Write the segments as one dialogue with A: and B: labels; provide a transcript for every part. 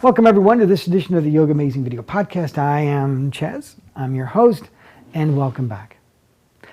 A: Welcome everyone to this edition of the Yoga Amazing Video Podcast. I am Chaz, I'm your host, and welcome back.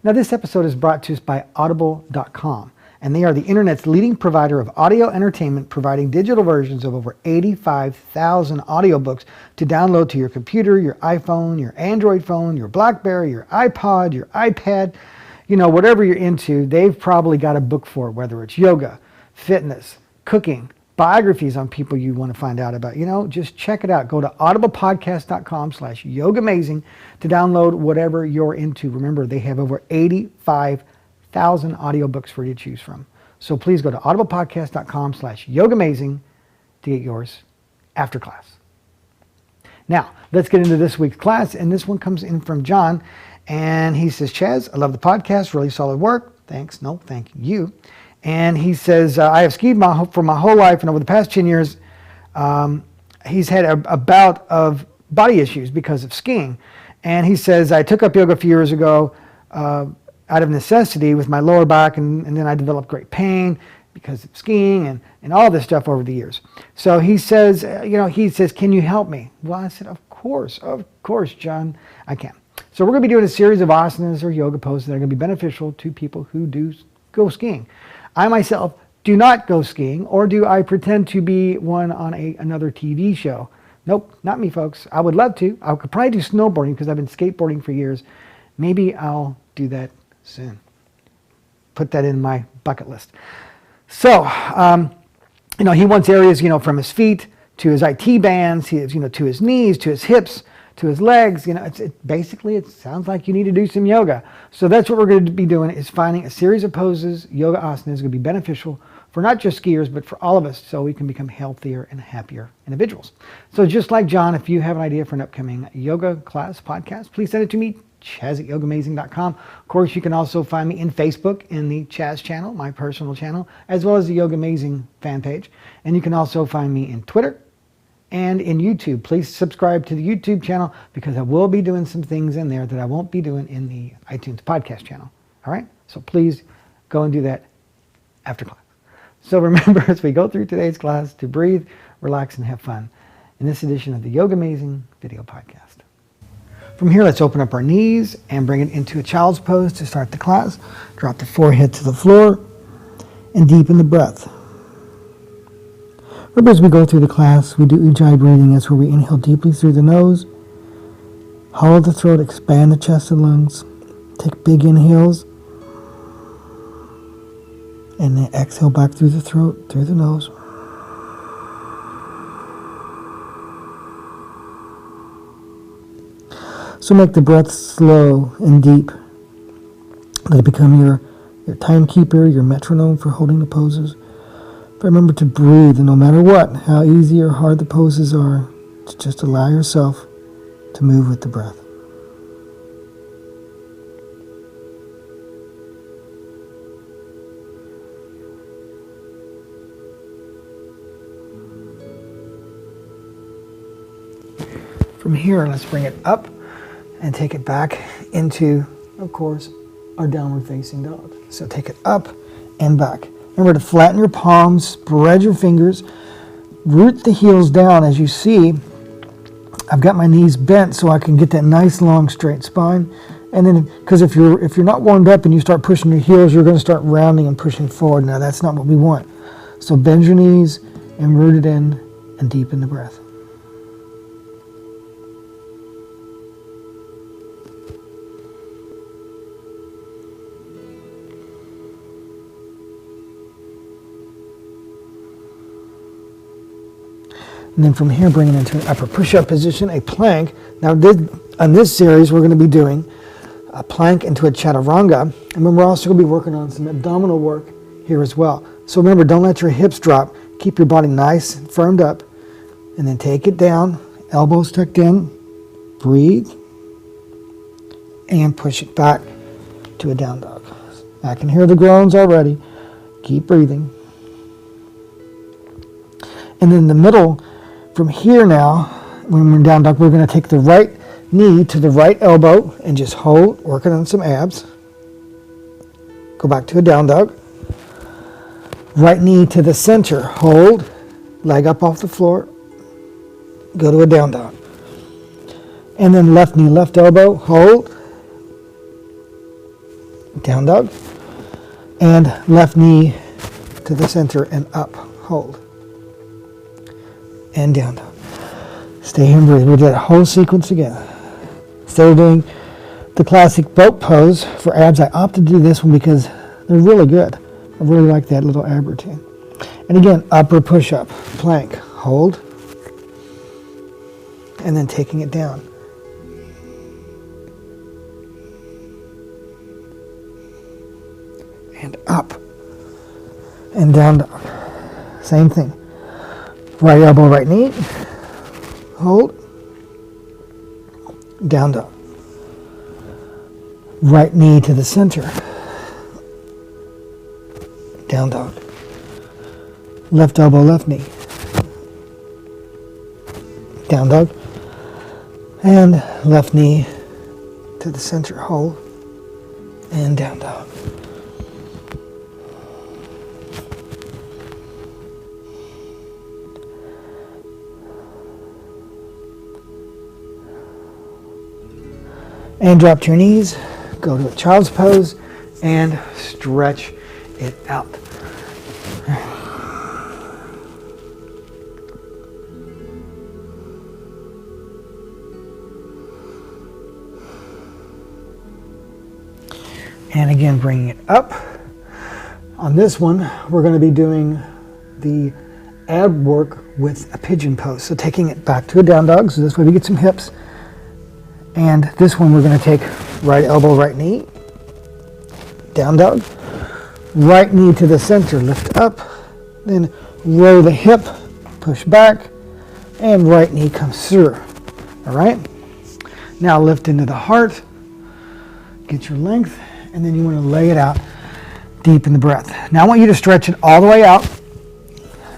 A: Now this episode is brought to us by Audible.com, and they are the internet's leading provider of audio entertainment, providing digital versions of over 85,000 audiobooks to download to your computer, your iPhone, your Android phone, your BlackBerry, your iPod, your iPad, whatever you're into, they've probably got a book for it, whether it's yoga, fitness, cooking, biographies on people you want to find out about. Just check it out. Go to audiblepodcast.com/yogamazing to download whatever you're into. Remember, they have over 85,000 audiobooks for you to choose from. So please go to audiblepodcast.com/yogamazing to get yours after class. Now, let's get into this week's class, and this one comes in from John, and he says, Chaz, I love the podcast, really solid work. Thanks. No, thank you. And he says, I have skied for my whole life, and over the past 10 years, he's had a bout of body issues because of skiing. And he says, I took up yoga a few years ago out of necessity with my lower back, and then I developed great pain because of skiing and all this stuff over the years. So he says, can you help me? Well, I said, of course, John, I can. So we're going to be doing a series of asanas or yoga poses that are going to be beneficial to people who do go skiing. I myself do not go skiing, or do I pretend to be one on another TV show. Nope, not me, folks. I would love to. I could probably do snowboarding because I've been skateboarding for years. Maybe I'll do that soon. Put that in my bucket list. So, he wants areas, from his feet to his IT bands, to his knees, to his hips, to his legs. Basically it sounds like you need to do some yoga. So that's what we're going to be doing, is finding a series of poses, yoga asanas, going to be beneficial for not just skiers, but for all of us, so we can become healthier and happier individuals. So just like John, if you have an idea for an upcoming yoga class podcast, please send it to me, chaz@yogamazing.com. Of course, you can also find me in Facebook in the Chaz channel, my personal channel, as well as the Yoga Amazing fan page. And you can also find me in Twitter and in YouTube. Please subscribe to the YouTube channel, because I will be doing some things in there that I won't be doing in the iTunes podcast channel. All right? So please go and do that after class. So remember, as we go through today's class, to breathe, relax, and have fun in this edition of the Yoga Amazing Video Podcast. From here, let's open up our knees and bring it into a child's pose to start the class. Drop the forehead to the floor and deepen the breath. Remember, as we go through the class, we do Ujjayi breathing. That's where we inhale deeply through the nose, hollow the throat, expand the chest and lungs. Take big inhales, and then exhale back through the throat, through the nose. So make the breath slow and deep. Let it become your timekeeper, your metronome for holding the poses. But remember to breathe, and no matter what, how easy or hard the poses are, to just allow yourself to move with the breath. From here, let's bring it up and take it back into, of course, our downward facing dog. So take it up and back. Remember to flatten your palms, spread your fingers, root the heels down. As you see, I've got my knees bent so I can get that nice long straight spine. And then, because if you're not warmed up and you start pushing your heels, you're going to start rounding and pushing forward. Now that's not what we want. So bend your knees and root it in and deepen the breath. And then from here, bring it into an upper push-up position, a plank. Now, on this series, we're going to be doing a plank into a chaturanga. And then we're also going to be working on some abdominal work here as well. So remember, don't let your hips drop. Keep your body nice and firmed up. And then take it down, elbows tucked in. Breathe. And push it back to a down dog. I can hear the groans already. Keep breathing. And then the middle, from here now, when we're down dog, we're going to take the right knee to the right elbow and just hold, working on some abs. Go back to a down dog. Right knee to the center, hold, leg up off the floor. go to a down dog. And then left knee, left elbow, hold, down dog. And left knee to the center and up, hold, and down dog. Stay here and breathe. We'll do that whole sequence again. Instead of doing the classic boat pose for abs, I opted to do this one because they're really good. I really like that little ab routine. And again, upper push-up, plank, hold, and then taking it down. And up, and down dog. Same thing. Right elbow, right knee, hold, down dog. Right knee to the center, down dog. Left elbow, left knee, down dog. And left knee to the center, hold, and down dog. And drop to your knees, go to a child's pose, and stretch it out. And again, bringing it up. On this one, we're going to be doing the ab work with a pigeon pose. So taking it back to a down dog, so this way we get some hips. And this one we're going to take right elbow, right knee, down dog, right knee to the center, lift up, then roll the hip, push back, and right knee comes through. All right? Now lift into the heart, get your length, and then you want to lay it out deep in the breath. Now I want you to stretch it all the way out.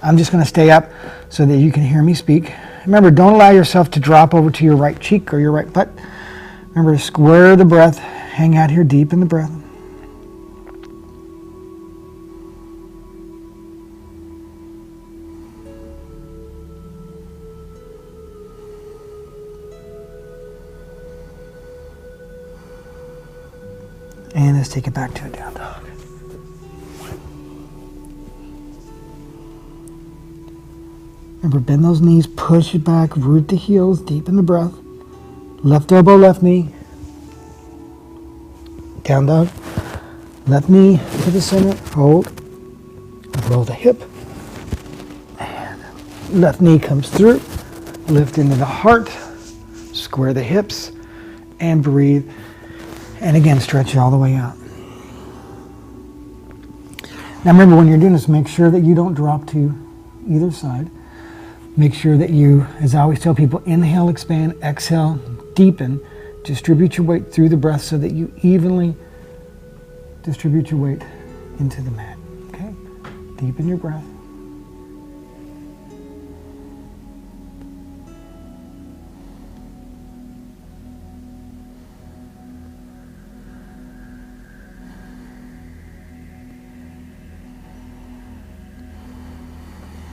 A: I'm just going to stay up so that you can hear me speak. Remember, don't allow yourself to drop over to your right cheek or your right butt. Remember to square the breath, hang out here deep in the breath. And let's take it back to a down dog. Remember, bend those knees, push it back, root the heels, deep in the breath. Left elbow, left knee. Down dog. Left knee to the center, hold. Roll the hip. And left knee comes through. Lift into the heart. Square the hips. And breathe. And again, stretch it all the way out. Now remember, when you're doing this, make sure that you don't drop to either side. Make sure that you, as I always tell people, inhale, expand, exhale, deepen. Distribute your weight through the breath so that you evenly distribute your weight into the mat. Okay? Deepen your breath.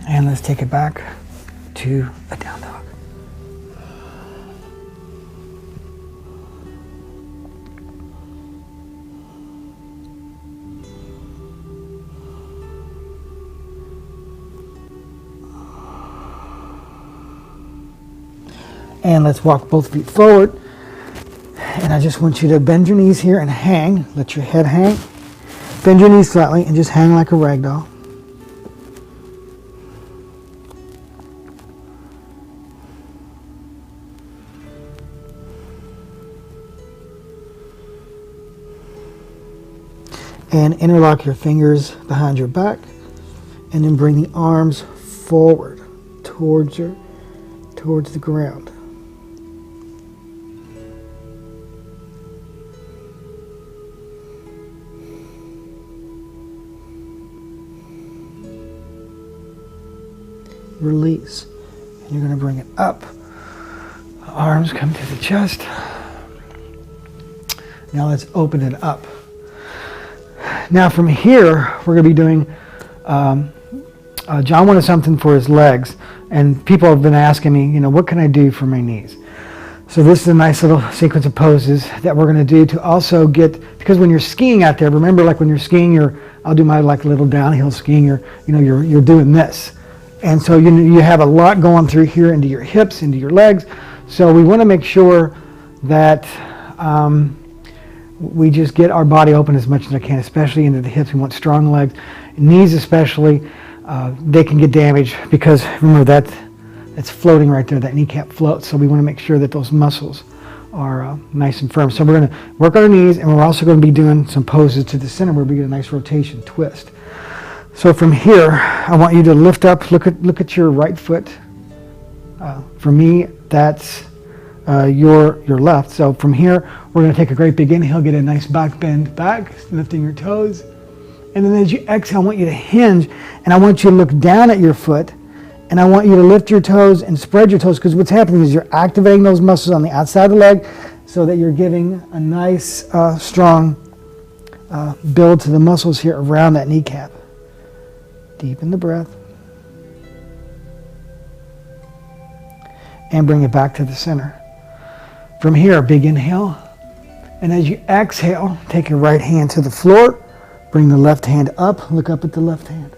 A: And let's take it back to a down dog. And let's walk both feet forward. And I just want you to bend your knees here and hang. Let your head hang. Bend your knees slightly and just hang like a rag doll. And interlock your fingers behind your back, and then bring the arms forward towards the ground. Release. And you're going to bring it up. Arms come to the chest. Now let's open it up. Now from here, we're going to be doing John wanted something for his legs, and people have been asking me, what can I do for my knees? So this is a nice little sequence of poses that we're going to do to also get, because when you're skiing out there, remember, like when you're skiing, I'll do my like little downhill skiing, you're doing this. And so you have a lot going through here into your hips, into your legs. So we want to make sure that we just get our body open as much as I can, especially into the hips. We want strong legs. Knees especially, they can get damaged because remember it's floating right there. That kneecap floats. So we want to make sure that those muscles are nice and firm. So we're going to work on our knees, and we're also going to be doing some poses to the center where we get a nice rotation, twist. So from here, I want you to lift up, look at your right foot. For me, that's your left. So from here, we're going to take a great big inhale, get a nice back bend back, lifting your toes. And then as you exhale, I want you to hinge, and I want you to look down at your foot, and I want you to lift your toes and spread your toes, because what's happening is you're activating those muscles on the outside of the leg so that you're giving a nice, strong build to the muscles here around that kneecap. Deepen the breath. And bring it back to the center. From here, big inhale. And as you exhale, take your right hand to the floor. Bring the left hand up. Look up at the left hand.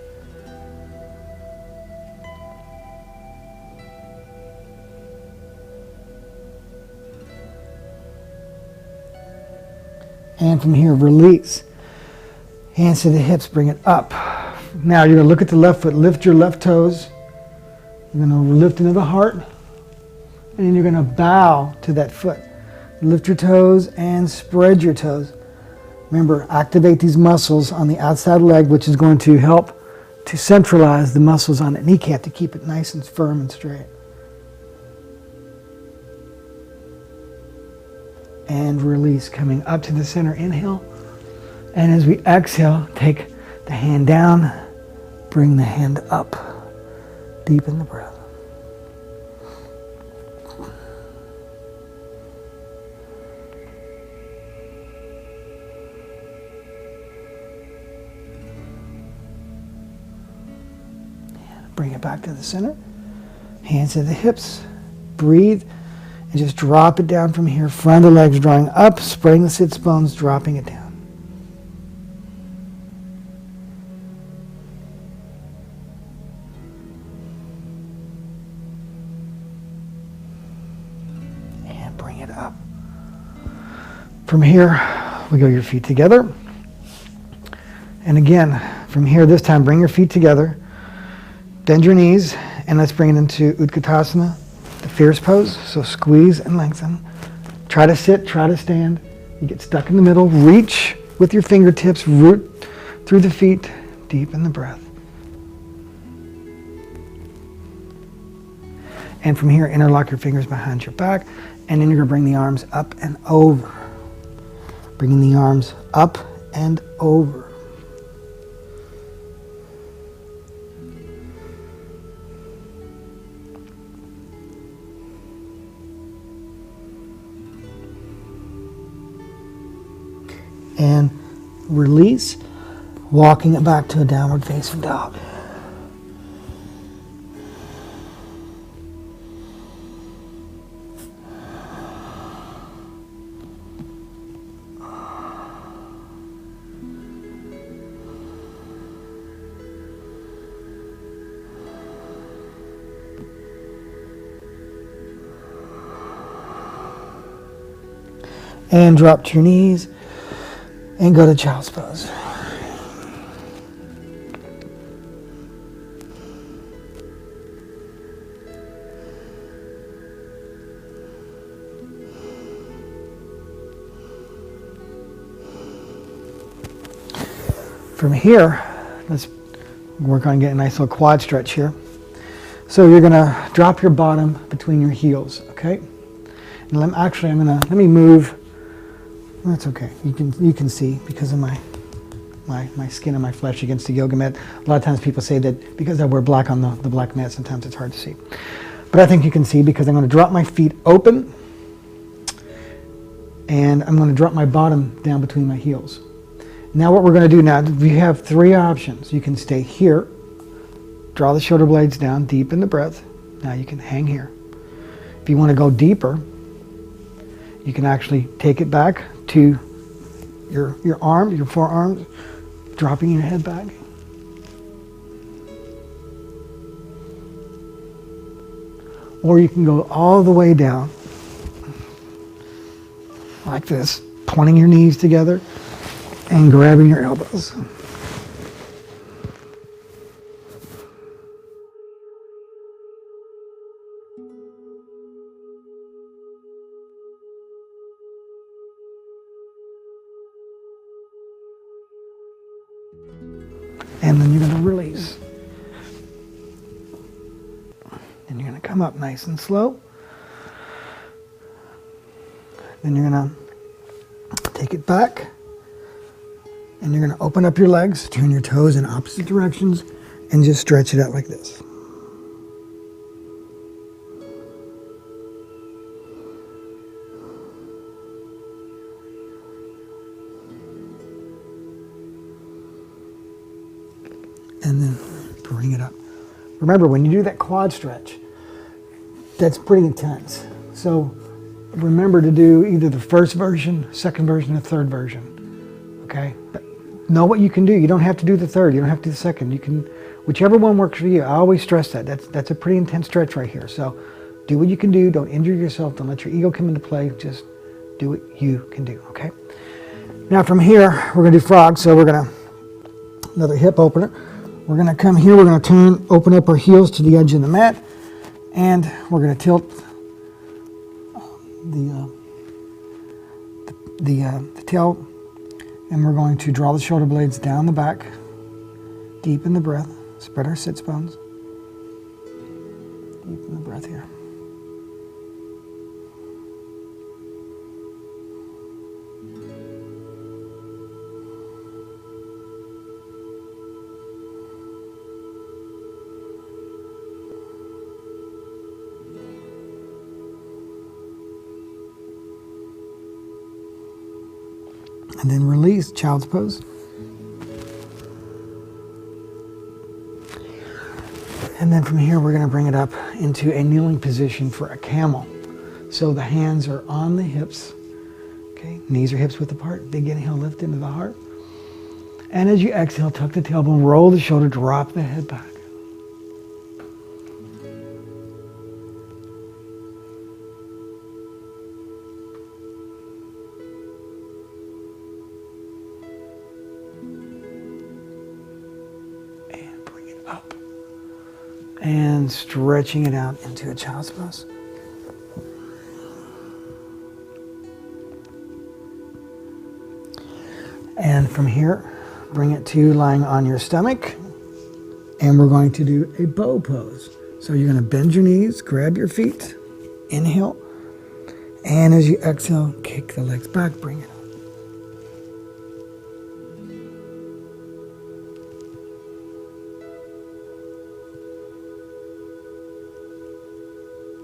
A: And from here, release. Hands to the hips, bring it up. Now you're going to look at the left foot, lift your left toes. You're going to lift into the heart. And then you're going to bow to that foot. Lift your toes and spread your toes. Remember, activate these muscles on the outside leg, which is going to help to centralize the muscles on the kneecap to keep it nice and firm and straight. And release, coming up to the center, inhale. And as we exhale, take the hand down, bring the hand up, deepen the breath. And bring it back to the center, hands to the hips, breathe, and just drop it down from here. Front of the legs drawing up, spreading the sits bones, dropping it down. And bring it up. From here, wiggle your feet together. And again, from here, this time, bring your feet together. Bend your knees, and let's bring it into Utkatasana. The fierce pose, so squeeze and lengthen. Try to sit, try to stand. You get stuck in the middle. Reach with your fingertips, root through the feet, deepen the breath. And from here, interlock your fingers behind your back, and then you're going to bring the arms up and over. Bringing the arms up and over. And release, walking it back to a downward facing dog. And drop to your knees. And go to child's pose. From here, let's work on getting a nice little quad stretch here. So you're going to drop your bottom between your heels, okay? And let me move. That's okay. You can see because of my skin and my flesh against the yoga mat. A lot of times people say that because I wear black on the black mat, sometimes it's hard to see. But I think you can see because I'm going to drop my feet open and I'm going to drop my bottom down between my heels. Now what we're going to do now, we have three options. You can stay here, draw the shoulder blades down deep in the breath. Now you can hang here. If you want to go deeper, you can actually take it back to your arms, your forearms, dropping your head back. Or you can go all the way down, like this, pointing your knees together and grabbing your elbows. And then you're going to release. And you're going to come up nice and slow. Then you're going to take it back. And you're going to open up your legs, turn your toes in opposite directions, and just stretch it out like this. And then bring it up. Remember, when you do that quad stretch, that's pretty intense. So remember to do either the first version, second version, or third version. Okay? But know what you can do. You don't have to do the third. You don't have to do the second. You can, whichever one works for you. I always stress that. That's a pretty intense stretch right here. So do what you can do. Don't injure yourself. Don't let your ego come into play. Just do what you can do. Okay? Now from here, we're going to do frog. So we're going to, another hip opener. We're going to come here, we're going to open up our heels to the edge of the mat, and we're going to tilt the tail, and we're going to draw the shoulder blades down the back, deep in the breath, spread our sits bones, deep in the breath here. And then release, child's pose. And then from here, we're going to bring it up into a kneeling position for a camel. So the hands are on the hips. Okay, knees are hips width apart. Big inhale, lift into the heart. And as you exhale, tuck the tailbone, roll the shoulder, drop the head back. And stretching it out into a child's pose. And from here, bring it to lying on your stomach. And we're going to do a bow pose. So you're going to bend your knees, grab your feet, inhale. And as you exhale, kick the legs back, bring it up.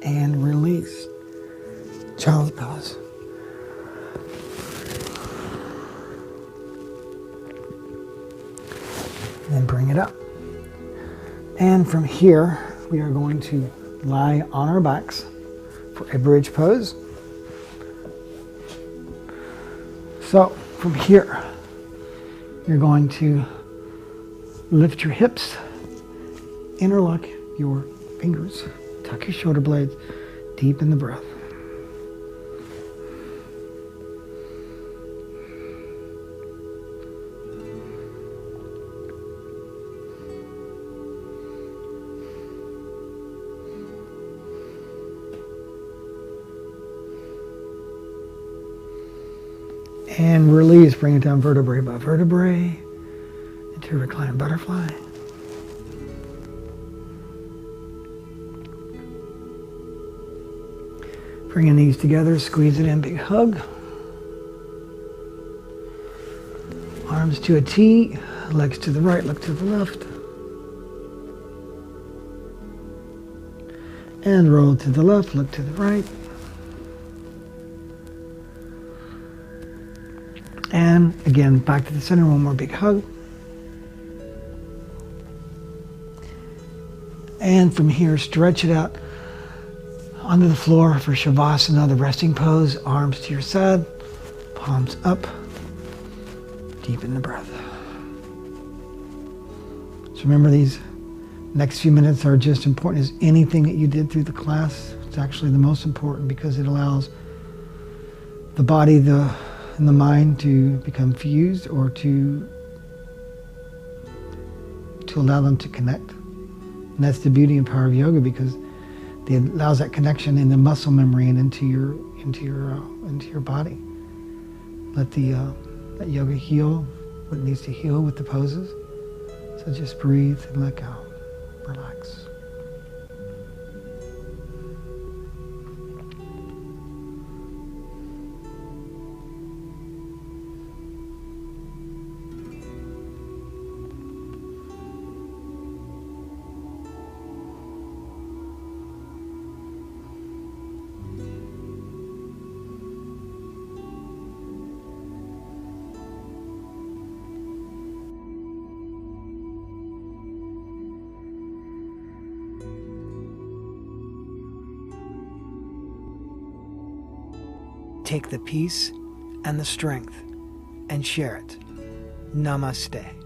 A: And release. Child's pose. And bring it up. And from here, we are going to lie on our backs for a bridge pose. So from here, you're going to lift your hips, interlock your fingers, tuck your shoulder blades, deep in the breath. And release, bring it down vertebrae by vertebrae into Recline Butterfly. Bring your knees together, squeeze it in, big hug. Arms to a T, legs to the right, look to the left. And roll to the left, look to the right. And again, back to the center, one more big hug. And from here, stretch it out onto the floor for Shavasana, the resting pose. Arms to your side, palms up. Deepen the breath. So remember, these next few minutes are just important as anything that you did through the class. It's actually the most important because it allows the body and the mind to become fused, or to allow them to connect. And that's the beauty and power of yoga, because it allows that connection in the muscle memory and into your body. Let that yoga heal what it needs to heal with the poses. So just breathe and let go. Relax. Take the peace and the strength and share it. Namaste.